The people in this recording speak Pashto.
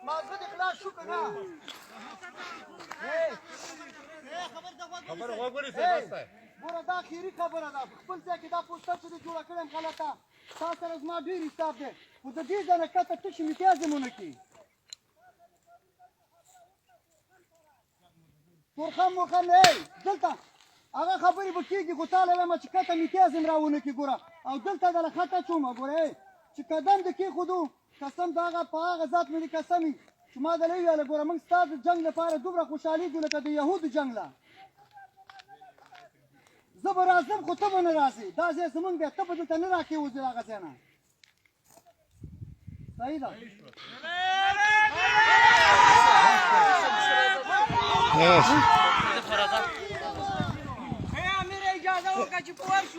مازغه دې خلاص شو که نه خبره غوږ ونیسئ بس دی ګوره دا اخري خبره ده په خپل ځای کې دا پوسټر چې دې جوړه کړې یم غلطه تا سره زما ډېر حساب دی خو د دې ځای نه کته تشې امتیاز یې ونه کړي تورخم مورخم نه دلته هغه خبرې به کېږي خو تا له وایم چې کته امتیاز یې م راونه کړي ګوره او دلته دله خط اچومه ګوره چې قدم دې کېښودو قسم د هغه په هغه ذات مې دې قسم وي چې ما دله وویله ګوره موږ ستا د جنګ لپاره دومره خوشحالېږو لکه د یهودو جنګ له زه به راځم خو ته به نه راځې دا ځای زمونږ دی ته به دلته نه راکېوځې د هغه ځای نه صحیح ده امیر اجازه وکړه چې پوه شو